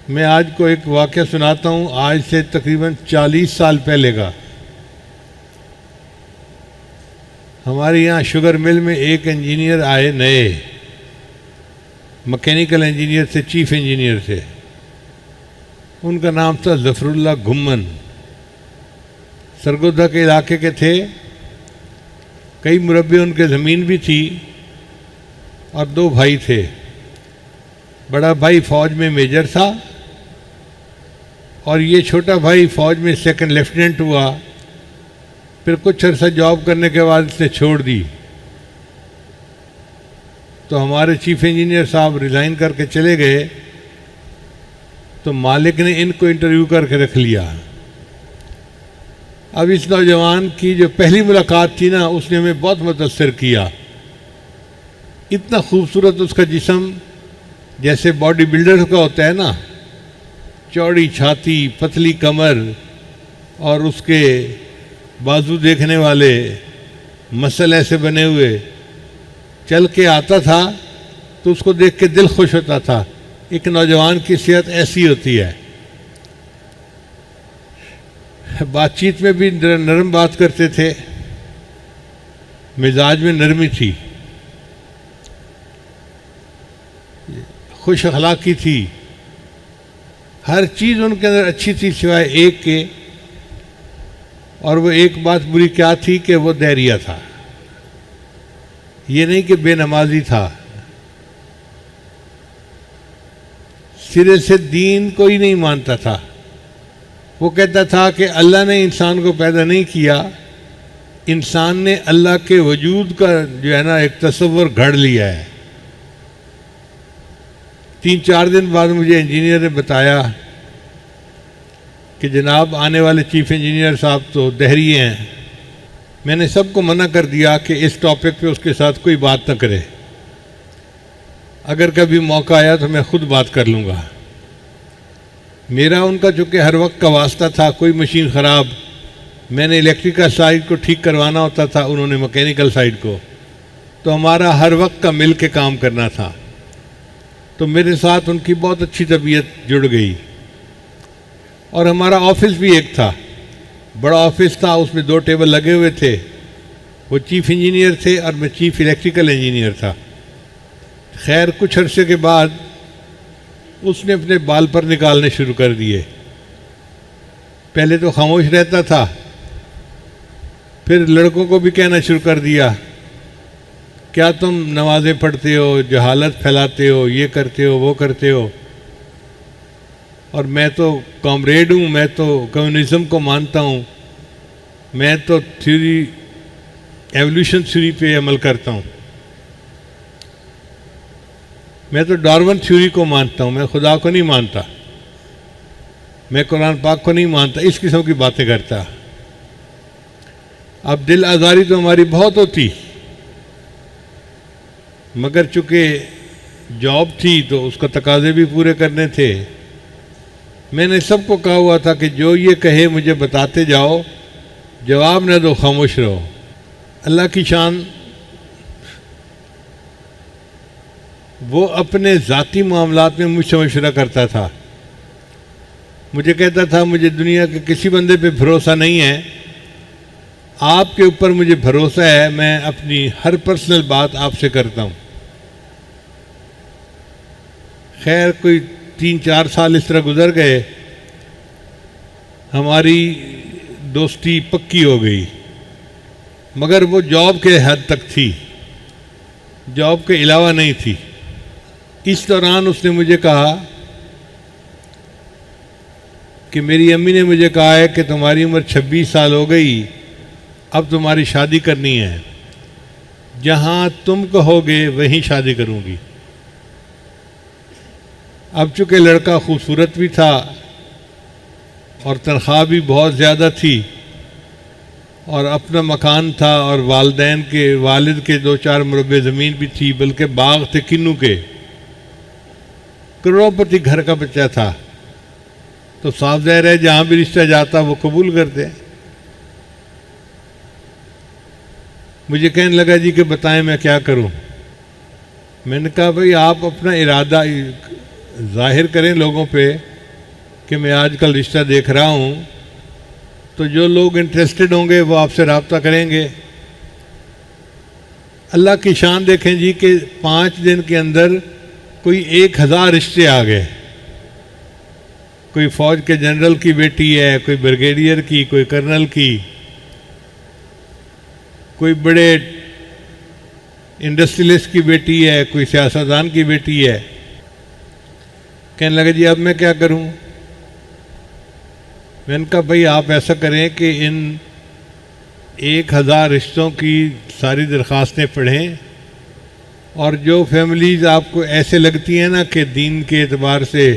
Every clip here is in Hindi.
मैं आज को एक वाक़या सुनाता हूँ, आज से तकरीबन 40 साल पहले का। हमारे यहाँ शुगर मिल में एक इंजीनियर आए नए, मैकेनिकल इंजीनियर से चीफ इंजीनियर थे। उनका नाम था ज़फ़रुल्लाह घुम्मन। सरगोदा के इलाके के थे। कई मुरब्बे उनके ज़मीन भी थी और 2 भाई थे। बड़ा भाई फ़ौज में मेजर था और ये छोटा भाई फ़ौज में सेकंड लेफ्टिनेंट हुआ। फिर कुछ अर्सा जॉब करने के बाद इसने छोड़ दी। तो हमारे चीफ इंजीनियर साहब रिज़ाइन करके चले गए, तो मालिक ने इनको इंटरव्यू करके रख लिया। अब इस नौजवान की जो पहली मुलाकात थी ना, उसने हमें बहुत मुतासर किया। इतना खूबसूरत उसका जिस्म, जैसे बॉडी बिल्डर का होता है ना, चौड़ी छाती, पतली कमर और उसके बाजू देखने वाले, मसल ऐसे बने हुए, चल के आता था तो उसको देख के दिल खुश होता था। एक नौजवान की सेहत ऐसी होती है। बातचीत में भी नरम बात करते थे, मिजाज में नरमी थी, खुश अखलाकी थी, हर चीज़ उनके अंदर अच्छी थी सिवाय एक के। और वो एक बात बुरी क्या थी कि वो दैरिया था। ये नहीं कि बेनमाजी था, सिरे से दीन कोई नहीं मानता था। वो कहता था कि अल्लाह ने इंसान को पैदा नहीं किया, इंसान ने अल्लाह के वजूद का जो है ना एक तस्वर घड़ लिया है। 3-4 दिन बाद मुझे इंजीनियर ने बताया कि जनाब आने वाले चीफ इंजीनियर साहब तो दहरी हैं। मैंने सबको मना कर दिया कि इस टॉपिक पे उसके साथ कोई बात न करे। अगर कभी मौका आया तो मैं खुद बात कर लूँगा। मेरा उनका चूँकि हर वक्त का वास्ता था, कोई मशीन ख़राब, मैंने इलेक्ट्रिकल साइड को ठीक करवाना होता था, उन्होंने मैकेनिकल साइड को, तो हमारा हर वक्त का मिल के काम करना था। तो मेरे साथ उनकी बहुत अच्छी तबीयत जुड़ गई। और हमारा ऑफिस भी एक था, बड़ा ऑफिस था, उसमें 2 टेबल लगे हुए थे। वो चीफ इंजीनियर थे और मैं चीफ इलेक्ट्रिकल इंजीनियर था। खैर कुछ अरसे के बाद उसने अपने बाल पर निकालने शुरू कर दिए। पहले तो खामोश रहता था, फिर लड़कों को भी कहना शुरू कर दिया, क्या तुम नमाज़ें पढ़ते हो, जहालत फैलाते हो, ये करते हो, वो करते हो, और मैं तो कॉमरेड हूँ, मैं तो कम्युनिज्म को मानता हूँ, मैं तो थ्योरी एवोल्यूशन थ्योरी पे अमल करता हूँ, मैं तो डार्विन थ्योरी को मानता हूँ, मैं खुदा को नहीं मानता, मैं कुरान पाक को नहीं मानता। इस किस्म की बातें करता। अब दिल आज़ारी तो हमारी बहुत होती, मगर चूँकि जॉब थी तो उसका तकाजे भी पूरे करने थे। मैंने सबको कहा हुआ था कि जो ये कहे मुझे बताते जाओ, जवाब न दो, खामोश रहो। अल्लाह की शान, वो अपने ज़ाती मामलात में मुझसे मशवरा करता था। मुझे कहता था मुझे दुनिया के किसी बंदे पे भरोसा नहीं है, आपके ऊपर मुझे भरोसा है, मैं अपनी हर पर्सनल बात आपसे करता हूँ। खैर कोई 3-4 साल इस तरह गुजर गए, हमारी दोस्ती पक्की हो गई, मगर वो जॉब के हद तक थी, जॉब के अलावा नहीं थी। इस दौरान उसने मुझे कहा कि मेरी अम्मी ने मुझे कहा है कि तुम्हारी उम्र 26 साल हो गई, अब तुम्हारी शादी करनी है, जहाँ तुम कहोगे वहीं शादी करूँगी। अब चूँकि लड़का खूबसूरत भी था और तनख्वाह भी बहुत ज़्यादा थी और अपना मकान था और वालिदैन के वालिद के 2-4 मुरब्बे ज़मीन भी थी, बल्कि बाग थे किन्नू के, करोड़पति घर का बच्चा था, तो साफ ज़ाहिर है जहाँ भी रिश्ता जाता वो कबूल करते। मुझे कहने लगा जी कि बताएं मैं क्या करूं। मैंने कहा भाई आप अपना इरादा जाहिर करें लोगों पे कि मैं आजकल रिश्ता देख रहा हूँ, तो जो लोग इंटरेस्टेड होंगे वो आपसे रब्ता करेंगे। अल्लाह की शान देखें जी कि 5 दिन के अंदर कोई 1000 रिश्ते आ गए। कोई फ़ौज के जनरल की बेटी है, कोई ब्रिगेडियर की, कोई कर्नल की, कोई बड़े इंडस्ट्रियलिस्ट की बेटी है, कोई सियासतदान की बेटी है। कहने लगे जी अब मैं क्या करूं? मैंने कहा भाई आप ऐसा करें कि इन 1000 रिश्तों की सारी दरख्वास्तें पढ़ें, और जो फैमिलीज़ आपको ऐसे लगती हैं ना कि दीन के एतबार से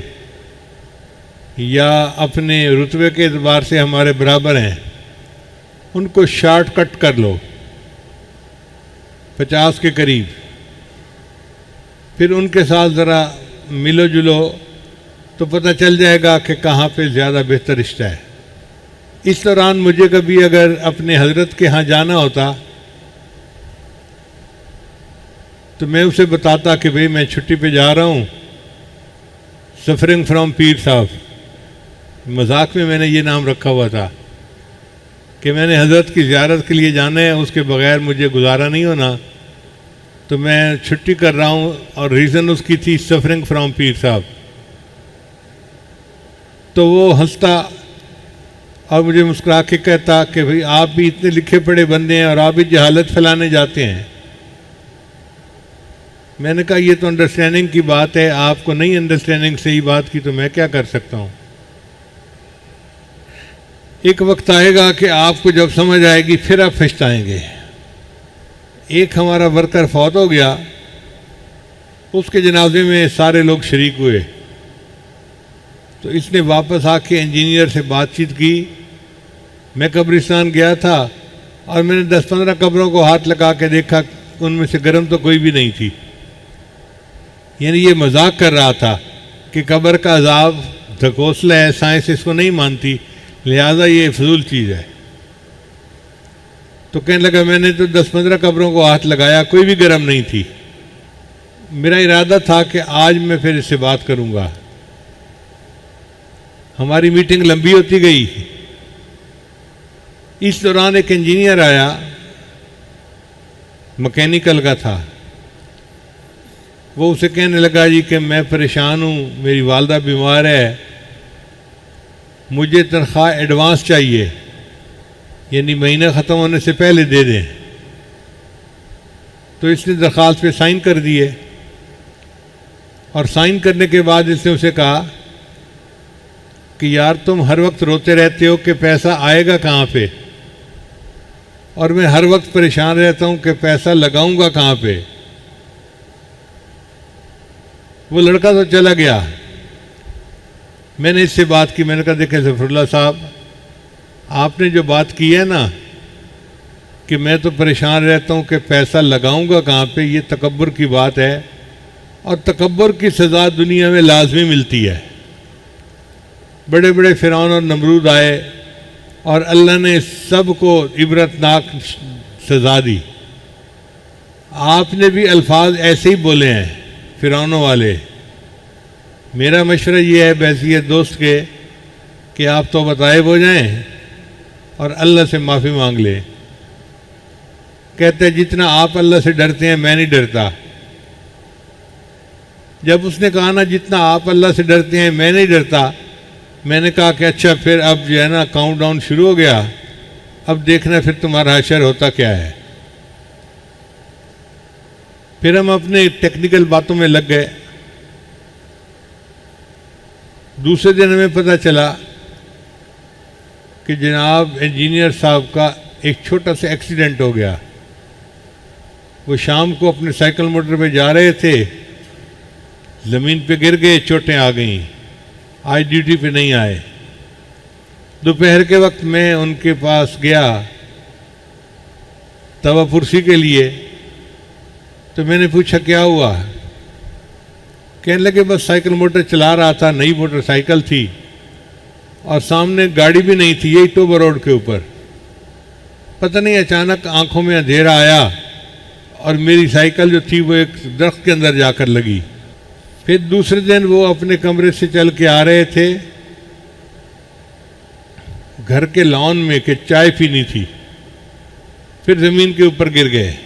या अपने रुतबे के एतबार से हमारे बराबर हैं, उनको शॉर्टकट कर लो 50 के करीब, फिर उनके साथ ज़रा मिलो जुलो तो पता चल जाएगा कि कहाँ पे ज़्यादा बेहतर रिश्ता है। इस दौरान मुझे कभी अगर अपने हजरत के यहाँ जाना होता तो मैं उसे बताता कि भाई मैं छुट्टी पे जा रहा हूँ, सफरिंग फ्रॉम पीर साहब। मजाक में मैंने ये नाम रखा हुआ था कि मैंने हजरत की ज़ियारत के लिए जाना है, उसके बगैर मुझे गुजारा नहीं होना, तो मैं छुट्टी कर रहा हूँ, और रीज़न उसकी थी सफरिंग फ्रॉम पीर साहब। तो वो हंसता और मुझे मुस्कुरा के कहता कि भाई आप भी इतने लिखे पढ़े बंदे हैं और आप भी जहालत फैलाने जाते हैं। मैंने कहा ये तो अंडरस्टैंडिंग की बात है, आपको नहीं अंडरस्टैंडिंग सही बात की तो मैं क्या कर सकता हूँ। एक वक्त आएगा कि आपको जब समझ आएगी फिर आप पछताएंगे। एक हमारा वर्कर फौत हो गया, उसके जनाजे में सारे लोग शरीक हुए, तो इसने वापस आके इंजीनियर से बातचीत की। मैं कब्रिस्तान गया था और मैंने 10-15 कब्रों को हाथ लगा के देखा, उनमें से गर्म तो कोई भी नहीं थी। यानी ये मजाक कर रहा था कि कब्र का अजाब धकोसला है, साइंस इसको नहीं मानती, लिहाजा ये फजूल चीज़ है। तो कहने लगा मैंने तो 10-15 कब्रों को हाथ लगाया, कोई भी गर्म नहीं थी। मेरा इरादा था कि आज मैं फिर इससे बात करूंगा। हमारी मीटिंग लंबी होती गई। इस दौरान एक इंजीनियर आया, मैकेनिकल का था। वो उसे कहने लगा जी कि मैं परेशान हूँ, मेरी वालदा बीमार है, मुझे तनख्वाह एडवांस चाहिए, यानी महीना ख़त्म होने से पहले दे दें। तो इसने दरख्वास्त पे साइन कर दिए, और साइन करने के बाद इसने उसे कहा कि यार तुम हर वक्त रोते रहते हो कि पैसा आएगा कहाँ पे, और मैं हर वक्त परेशान रहता हूँ कि पैसा लगाऊंगा कहाँ पे। वो लड़का तो चला गया। मैंने इससे बात की, मैंने कहा देखें ज़फ़रुल्लाह साहब, आपने जो बात की है ना कि मैं तो परेशान रहता हूँ कि पैसा लगाऊंगा कहाँ पे, ये तकब्बुर की बात है, और तकब्बुर की सज़ा दुनिया में लाजमी मिलती है। बड़े बड़े फ़िरौन और नमरूद आए और अल्लाह ने सबको इबरतनाक सज़ा दी। आपने भी अल्फाज ऐसे ही बोले हैं फ़िरौनों वाले। मेरा मशवरा ये है बैसियत दोस्त के कि आप तो बताएब हो जाएं और अल्लाह से माफ़ी मांग लें। कहते हैं जितना आप अल्लाह से डरते हैं मैं नहीं डरता। जब उसने कहा ना जितना आप अल्लाह से डरते हैं मैं नहीं डरता, मैंने कहा कि अच्छा फिर अब जो है ना काउंटडाउन शुरू हो गया, अब देखना फिर तुम्हारा हशर होता क्या है। फिर हम अपने टेक्निकल बातों में लग गए। दूसरे दिन हमें पता चला कि जनाब इंजीनियर साहब का एक छोटा सा एक्सीडेंट हो गया। वो शाम को अपने साइकिल मोटर पे जा रहे थे, ज़मीन पे गिर गए, चोटें आ गईं, आज ड्यूटी पे नहीं आए। दोपहर के वक्त मैं उनके पास गया तवापुरसी के लिए, तो मैंने पूछा क्या हुआ। कहने लगे बस साइकिल मोटर चला रहा था, नई मोटरसाइकिल थी और सामने गाड़ी भी नहीं थी, यही टोबर रोड के ऊपर। पता नहीं अचानक आंखों में अंधेरा आया और मेरी साइकिल जो थी वो एक दरख्त के अंदर जाकर लगी। फिर दूसरे दिन वो अपने कमरे से चल के आ रहे थे घर के लॉन में कि चाय पीनी थी, फिर ज़मीन के ऊपर गिर गए।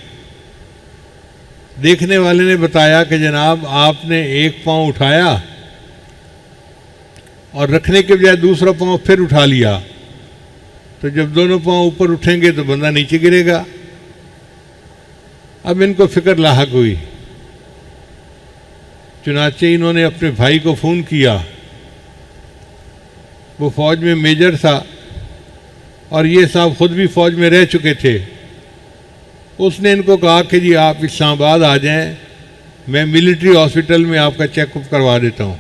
देखने वाले ने बताया कि जनाब आपने एक पाँव उठाया और रखने के बजाय दूसरा पाँव फिर उठा लिया, तो जब दोनों पाँव ऊपर उठेंगे तो बंदा नीचे गिरेगा। अब इनको फिक्र लाहक हुई, चुनाचे इन्होंने अपने भाई को फ़ोन किया, वो फ़ौज में मेजर था और ये साहब ख़ुद भी फ़ौज में रह चुके थे। उसने इनको कहा कि जी आप इस्लामाबाद आ जाएं, मैं मिलिट्री हॉस्पिटल में आपका चेकअप करवा देता हूँ।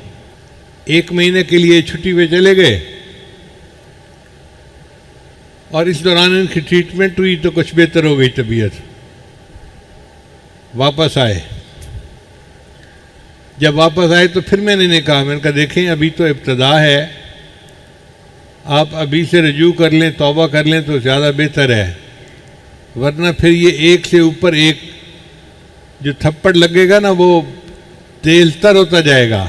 1 महीने के लिए छुट्टी पे चले गए और इस दौरान इनकी ट्रीटमेंट हुई तो कुछ बेहतर हो गई तबीयत। वापस आए, जब वापस आए तो फिर मैंने कहा देखें अभी तो इब्तदा है, आप अभी से रजू कर लें, तौबा कर लें तो ज़्यादा बेहतर है, वरना फिर ये एक से ऊपर एक जो थप्पड़ लगेगा ना वो तेज तर होता जाएगा।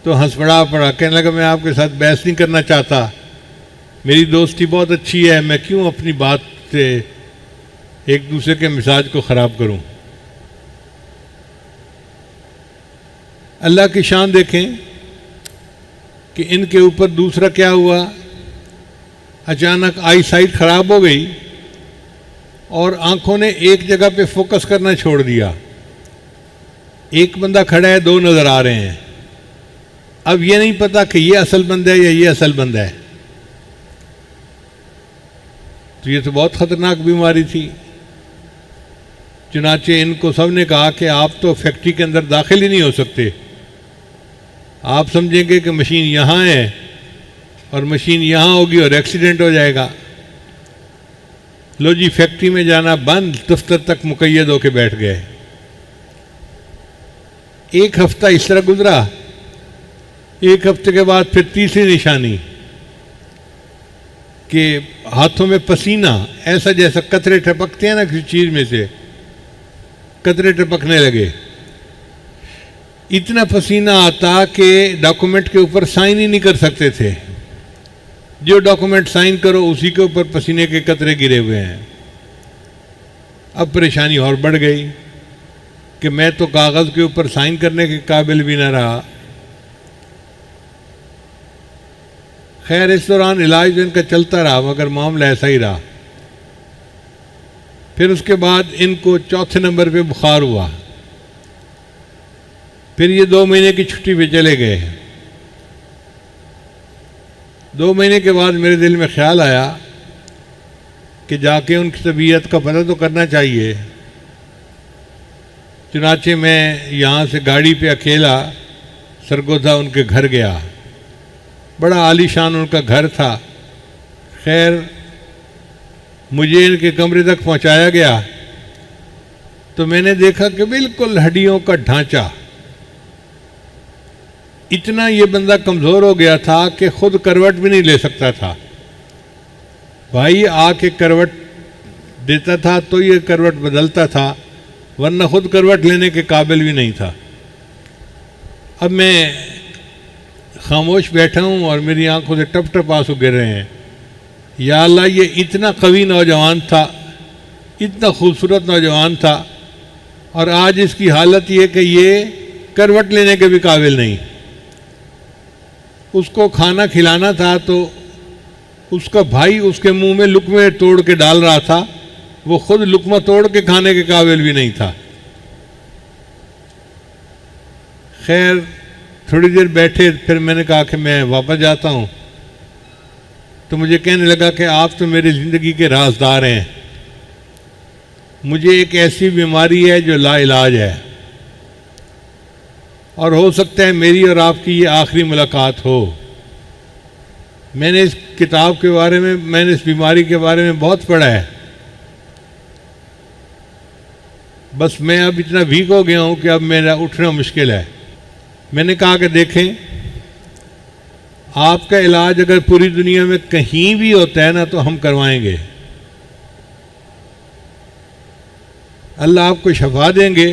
तो हंस पड़ा, कहने लगा मैं आपके साथ बहस नहीं करना चाहता, मेरी दोस्ती बहुत अच्छी है, मैं क्यों अपनी बात से एक दूसरे के मिजाज को ख़राब करूं। अल्लाह की शान देखें कि इनके ऊपर दूसरा क्या हुआ, अचानक आई साइट ख़राब हो गई और आंखों ने एक जगह पे फोकस करना छोड़ दिया। एक बंदा खड़ा है, 2 नज़र आ रहे हैं। अब ये नहीं पता कि ये असल बंदा है या ये असल बंदा है। तो ये तो बहुत ख़तरनाक बीमारी थी। चुनाचे इनको सब ने कहा कि आप तो फैक्ट्री के अंदर दाखिल ही नहीं हो सकते, आप समझेंगे कि मशीन यहाँ है और मशीन यहाँ होगी और एक्सीडेंट हो जाएगा। लो जी फैक्ट्री में जाना बंद, दफ्तर तक मुकैयद होकर बैठ गए। 1 हफ्ता इस तरह गुजरा। 1 हफ्ते के बाद फिर तीसरी निशानी कि हाथों में पसीना, ऐसा जैसा कतरे टपकते हैं ना किसी चीज़ में से, कतरे टपकने लगे। इतना पसीना आता कि डॉक्यूमेंट के ऊपर साइन ही नहीं कर सकते थे। जो डॉक्यूमेंट साइन करो उसी के ऊपर पसीने के कतरे गिरे हुए हैं। अब परेशानी और बढ़ गई कि मैं तो कागज़ के ऊपर साइन करने के काबिल भी न रहा। खैर इस दौरान इलाज इनका चलता रहा, मगर मामला ऐसा ही रहा। फिर उसके बाद इनको चौथे नंबर पे बुखार हुआ। फिर ये 2 महीने की छुट्टी पे चले गए। 2 महीने के बाद मेरे दिल में ख्याल आया कि जाके उनकी तबीयत का पता तो करना चाहिए। चुनाचे मैं यहाँ से गाड़ी पे अकेला सरगोधा उनके घर गया। बड़ा आलीशान उनका घर था। खैर मुझे इनके कमरे तक पहुँचाया गया तो मैंने देखा कि बिल्कुल हड्डियों का ढांचा, इतना ये बंदा कमज़ोर हो गया था कि खुद करवट भी नहीं ले सकता था। भाई आके करवट देता था तो ये करवट बदलता था, वरना खुद करवट लेने के काबिल भी नहीं था। अब मैं खामोश बैठा हूँ और मेरी आंखों से टप टप आंसू गिर रहे हैं। या अल्लाह, ये इतना कवी नौजवान था, इतना खूबसूरत नौजवान था, और आज इसकी हालत ये कि ये करवट लेने के भी काबिल नहीं। उसको खाना खिलाना था तो उसका भाई उसके मुंह में लुकमे तोड़ के डाल रहा था, वो खुद लुकमा तोड़ के खाने के काबिल भी नहीं था। खैर थोड़ी देर बैठे, फिर मैंने कहा कि मैं वापस जाता हूँ। तो मुझे कहने लगा कि आप तो मेरी ज़िंदगी के राजदार हैं, मुझे एक ऐसी बीमारी है जो लाइलाज है और हो सकता है मेरी और आपकी ये आखिरी मुलाकात हो। मैंने इस किताब के बारे में, मैंने इस बीमारी के बारे में बहुत पढ़ा है, बस मैं अब इतना वीक हो गया हूँ कि अब मेरा उठना मुश्किल है। मैंने कहा कि देखें, आपका इलाज अगर पूरी दुनिया में कहीं भी होता है ना तो हम करवाएंगे। अल्लाह आपको शफा देंगे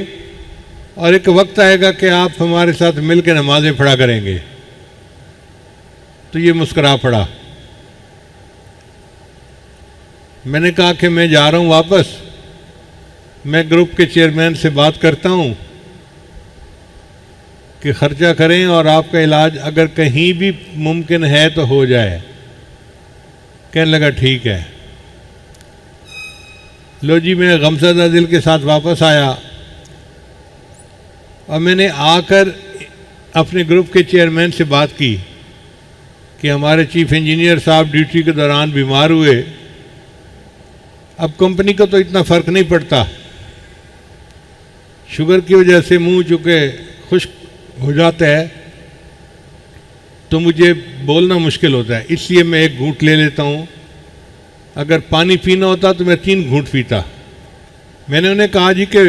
और एक वक्त आएगा कि आप हमारे साथ मिलकर नमाज़ें पढ़ा करेंगे। तो ये मुस्करा पड़ा। मैंने कहा कि मैं जा रहा हूँ वापस, मैं ग्रुप के चेयरमैन से बात करता हूँ कि खर्चा करें और आपका इलाज अगर कहीं भी मुमकिन है तो हो जाए। कहने लगा ठीक है। लो जी, मैं गमज़दा दिल के साथ वापस आया और मैंने आकर अपने ग्रुप के चेयरमैन से बात की कि हमारे चीफ इंजीनियर साहब ड्यूटी के दौरान बीमार हुए। अब कंपनी को तो इतना फ़र्क नहीं पड़ता, शुगर की वजह से मुंह चूँकि खुश्क हो जाता है तो मुझे बोलना मुश्किल होता है, इसलिए मैं एक घूंट ले लेता हूँ। अगर पानी पीना होता तो मैं 3 घूंट पीता। मैंने उन्हें कहा जी कि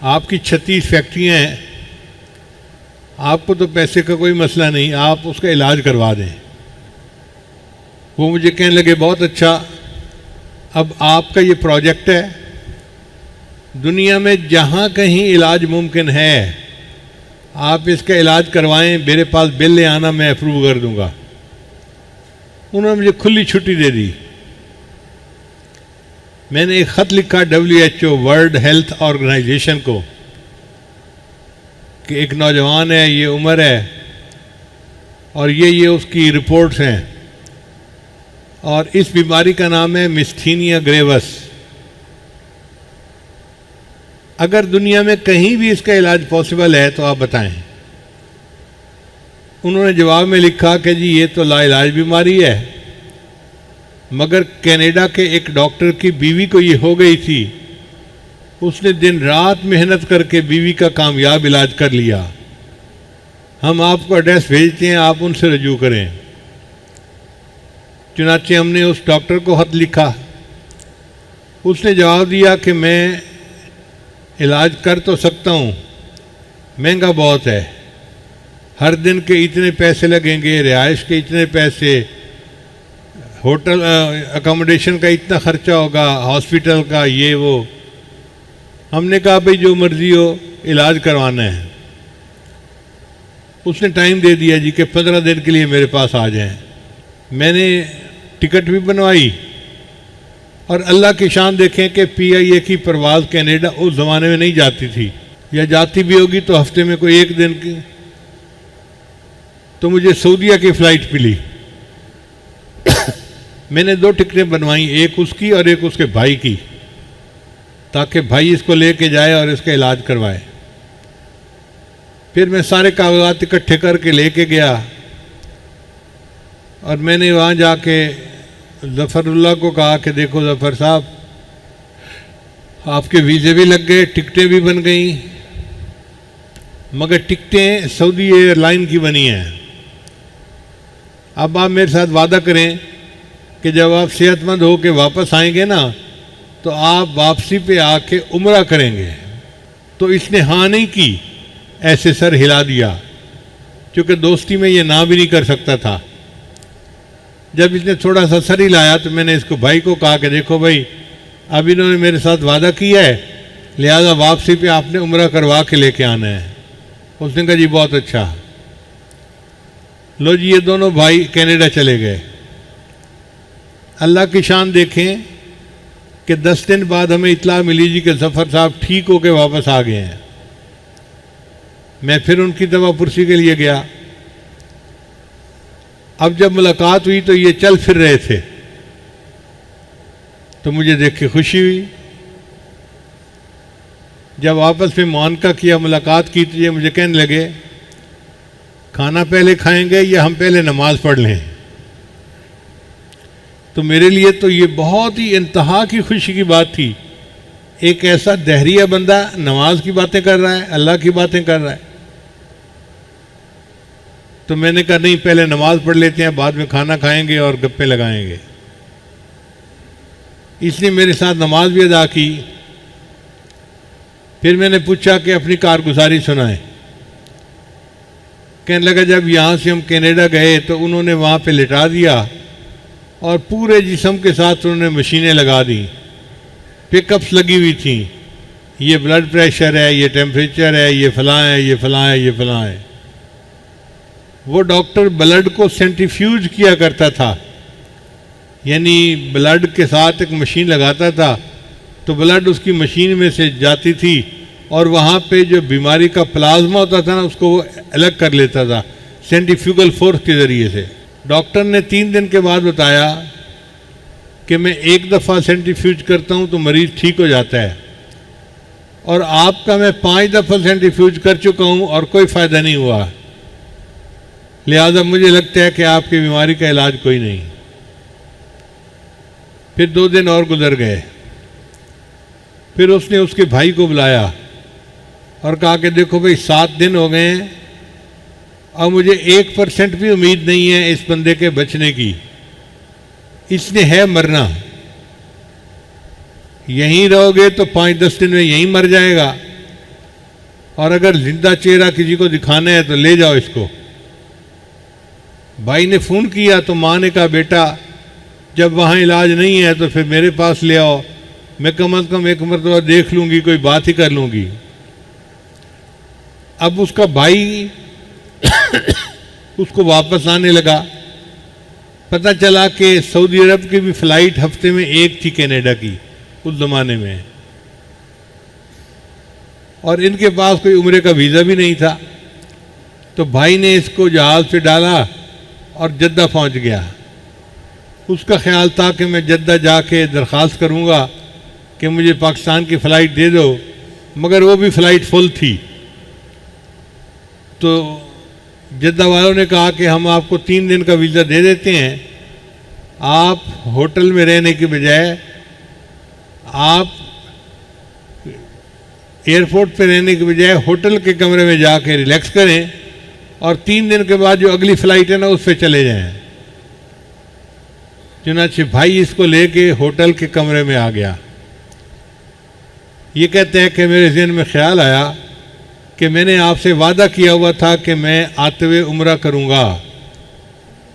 आपकी 36 फैक्ट्रियाँ हैं, आपको तो पैसे का कोई मसला नहीं, आप उसका इलाज करवा दें। वो मुझे कहने लगे बहुत अच्छा, अब आपका ये प्रोजेक्ट है, दुनिया में जहाँ कहीं इलाज मुमकिन है आप इसका इलाज करवाएं, मेरे पास बिल ले आना, मैं अप्रूव कर दूंगा। उन्होंने मुझे खुली छुट्टी दे दी। मैंने एक ख़त लिखा WHO वर्ल्ड हेल्थ ऑर्गेनाइजेशन को कि एक नौजवान है, ये उम्र है और ये उसकी रिपोर्ट्स हैं और इस बीमारी का नाम है मिस्थीनिया ग्रेवस। अगर दुनिया में कहीं भी इसका इलाज पॉसिबल है तो आप बताएं। उन्होंने जवाब में लिखा कि जी ये तो लाइलाज बीमारी है, मगर कनाडा के एक डॉक्टर की बीवी को ये हो गई थी, उसने दिन रात मेहनत करके बीवी का कामयाब इलाज कर लिया। हम आपको एड्रेस भेजते हैं, आप उनसे रजू करें। चुनाचे हमने उस डॉक्टर को खत लिखा। उसने जवाब दिया कि मैं इलाज कर तो सकता हूँ, महंगा बहुत है, हर दिन के इतने पैसे लगेंगे, रिहाइश के इतने पैसे, होटल अकोमोडेशन का इतना खर्चा होगा, हॉस्पिटल का ये वो। हमने कहा भाई जो मर्जी हो, इलाज करवाना है। उसने टाइम दे दिया जी कि 15 दिन के लिए मेरे पास आ जाएं। मैंने टिकट भी बनवाई और अल्लाह की शान देखें कि PIA की परवाज़ कनाडा उस ज़माने में नहीं जाती थी, या जाती भी होगी तो हफ्ते में कोई एक दिन की। तो मुझे सऊदीया की फ़्लाइट मिली। मैंने 2 टिकटें बनवाई, एक उसकी और एक उसके भाई की, ताकि भाई इसको लेके जाए और इसका इलाज करवाए। फिर मैं सारे कागजात इकट्ठे करके लेके गया और मैंने वहाँ जाके ज़फ़रुल्लाह को कहा कि देखो ज़फ़र साहब, आपके वीज़े भी लग गए, टिकटें भी बन गई, मगर टिकटें सऊदी एयरलाइन की बनी हैं। अब आप मेरे साथ वादा करें कि जब आप सेहतमंद हो के वापस आएंगे ना, तो आप वापसी पे आके उम्रा करेंगे। तो इसने हाँ नहीं की, ऐसे सर हिला दिया, क्योंकि दोस्ती में ये ना भी नहीं कर सकता था। जब इसने थोड़ा सा सर हिलाया तो मैंने इसको भाई को कहा कि देखो भाई, अब इन्होंने मेरे साथ वादा किया है, लिहाजा वापसी पे आपने उम्रा करवा के लेके आना है। उसने कहा जी बहुत अच्छा। लो जी, ये दोनों भाई कनाडा चले गए। अल्लाह की शान देखें कि 10 दिन बाद हमें इत्ला मिली जी कि ज़फ़र साहब ठीक होके वापस आ गए हैं। मैं फिर उनकी दवा पुरसी के लिए गया। अब जब मुलाकात हुई तो ये चल फिर रहे थे, तो मुझे देख के खुशी हुई। जब आपस में मुआनका किया, मुलाकात की, तो ये मुझे कहने लगे खाना पहले खाएंगे या हम पहले नमाज पढ़ लें। तो मेरे लिए तो ये बहुत ही इंतहा की खुशी की बात थी। एक ऐसा दहरिया बंदा नमाज की बातें कर रहा है, अल्लाह की बातें कर रहा है। तो मैंने कहा नहीं, पहले नमाज पढ़ लेते हैं, बाद में खाना खाएंगे और गप्पे लगाएंगे। इसने मेरे साथ नमाज भी अदा की। फिर मैंने पूछा कि अपनी कारगुजारी सुनाएं। कहने लगा जब यहाँ से हम कनाडा गए तो उन्होंने वहाँ पे लिटा दिया और पूरे जिस्म के साथ उन्होंने मशीनें लगा दी, पिकअप्स लगी हुई थी, ये ब्लड प्रेशर है, ये टेम्परेचर है, ये फलां है, ये फलां है, ये फलां है। वो डॉक्टर ब्लड को सेंट्रीफ्यूज किया करता था, यानी ब्लड के साथ एक मशीन लगाता था तो ब्लड उसकी मशीन में से जाती थी और वहाँ पे जो बीमारी का प्लाज्मा होता था ना उसको वो अलग कर लेता था सेंट्रीफ्यूगल फोर्स के ज़रिए से। डॉक्टर ने 3 दिन के बाद बताया कि मैं एक दफ़ा सेंट्रीफ्यूज करता हूँ तो मरीज़ ठीक हो जाता है, और आपका मैं 5 दफ़ा सेंट्रीफ्यूज कर चुका हूँ और कोई फ़ायदा नहीं हुआ, लिहाजा मुझे लगता है कि आपकी बीमारी का इलाज कोई नहीं। फिर 2 दिन और गुजर गए। फिर उसने उसके भाई को बुलाया और कहा कि देखो भाई 7 दिन हो गए हैं और मुझे 1% भी उम्मीद नहीं है इस बंदे के बचने की, इसने है मरना, यहीं रहोगे तो 5-10 दिन में यहीं मर जाएगा, और अगर जिंदा चेहरा किसी को दिखाना है तो ले जाओ इसको। भाई ने फ़ोन किया तो माँ ने कहा बेटा जब वहाँ इलाज नहीं है तो फिर मेरे पास ले आओ, मैं कम से कम एक मरतबा देख लूँगी, कोई बात ही कर लूँगी। अब उसका भाई उसको वापस आने लगा। पता चला कि सऊदी अरब की भी फ़्लाइट हफ्ते में एक थी कनाडा की उस ज़माने में, और इनके पास कोई उम्रे का वीज़ा भी नहीं था। तो भाई ने इसको जहाज़ पे डाला और जद्दा पहुंच गया। उसका ख्याल था कि मैं जद्दा जाके दरख्वास्त करूंगा कि मुझे पाकिस्तान की फ़्लाइट दे दो, मगर वो भी फ़्लाइट फुल थी। तो जद्दा वालों ने कहा कि हम आपको 3 दिन का वीज़ा दे देते हैं, आप होटल में रहने के बजाय आप एयरपोर्ट पे रहने के बजाय होटल के कमरे में जाके रिलैक्स करें और 3 दिन के बाद जो अगली फ़्लाइट है ना उस पर चले जाएं। चुनांचे भाई इसको लेके होटल के कमरे में आ गया। ये कहते हैं कि मेरे ज़हन में ख्याल आया कि मैंने आपसे वादा किया हुआ था कि मैं आते हुए उम्रा करूँगा,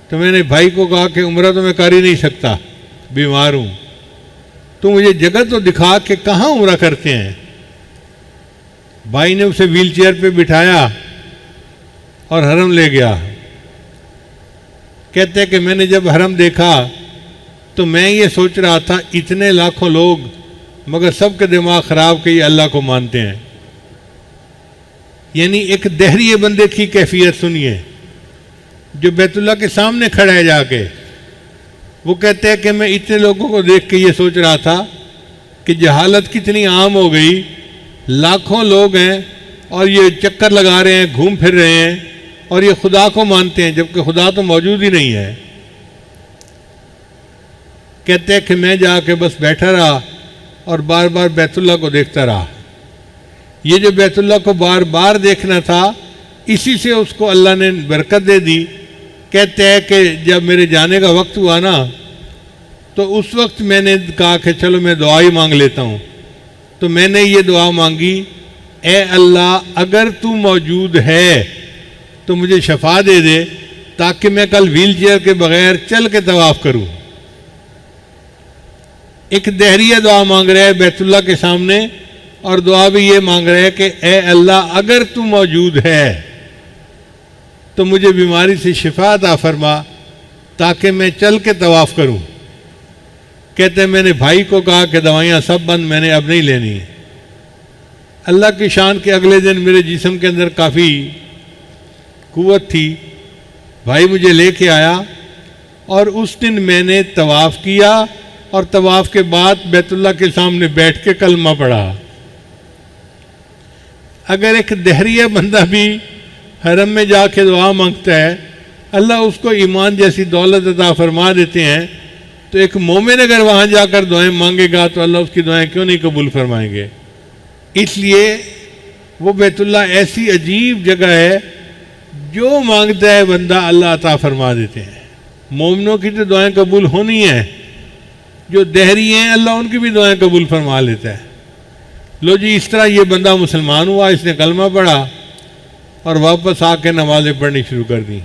तो मैंने भाई को कहा कि उम्रा तो मैं कर ही नहीं सकता, बीमार हूँ, तो मुझे जगह तो दिखा कि कहाँ उम्रा करते हैं। भाई ने उसे व्हील चेयर पे बिठाया और हरम ले गया। कहते हैं कि मैंने जब हरम देखा तो मैं ये सोच रहा था इतने लाखों लोग, मगर सबके दिमाग ख़राब के ये अल्लाह को मानते हैं। यानी एक दहरिए बंदे की कैफियत सुनिए जो बैतुल्लाह के सामने खड़ा है जाके। वो कहते हैं कि मैं इतने लोगों को देख के ये सोच रहा था कि जहालत कितनी आम हो गई, लाखों लोग हैं और ये चक्कर लगा रहे हैं, घूम फिर रहे हैं और ये खुदा को मानते हैं जबकि खुदा तो मौजूद ही नहीं है। कहते हैं कि मैं जाके बस बैठा रहा और बार बार बैतुल्लाह को देखता रहा। ये जो बैतुल्लाह को बार बार देखना था, इसी से उसको अल्लाह ने बरकत दे दी। कहते हैं कि जब मेरे जाने का वक्त हुआ ना, तो उस वक्त मैंने कहा कि चलो मैं दुआ ही मांग लेता हूँ। तो मैंने ये दुआ मांगी, ए अल्लाह अगर तू मौजूद है तो मुझे शफा दे दे, ताकि मैं कल व्हील चेयर के बगैर चल के तवाफ़ करूँ। एक दहरिया दुआ मांग रहा है बैतुल्लाह के सामने, और दुआ भी ये मांग रहा है कि ए अल्लाह अगर तू मौजूद है तो मुझे बीमारी से शिफा अता फरमा ताकि मैं चल के तवाफ़ करूं। कहते हैं मैंने भाई को कहा कि दवाइयाँ सब बंद, मैंने अब नहीं लेनी। अल्लाह की शान के अगले दिन मेरे जिस्म के अंदर काफ़ी कुव्वत थी। भाई मुझे लेके आया और उस दिन मैंने तवाफ़ किया और तवाफ़ के बाद बैतुल्लाह के सामने बैठ के कलमा पढ़ा। अगर एक दहरिया बंदा भी हरम में जाके दुआ मांगता है, अल्लाह उसको ईमान जैसी दौलत अता फरमा देते हैं, तो एक मोमिन अगर वहाँ जाकर दुआएं मांगेगा तो अल्लाह उसकी दुआएं क्यों नहीं कबूल फरमाएंगे। इसलिए वो बैतुल्लाह ऐसी अजीब जगह है, जो मांगता है बंदा अल्लाह अता फरमा देते हैं। मोमिनों की तो दुआएं कबूल होनी है, जो दहरी हैं अल्लाह उनकी भी दुआएं कबूल फरमा लेता है। लो जी, इस तरह ये बंदा मुसलमान हुआ, इसने कलमा पढ़ा और वापस आके नमाज़ें पढ़नी शुरू कर दी।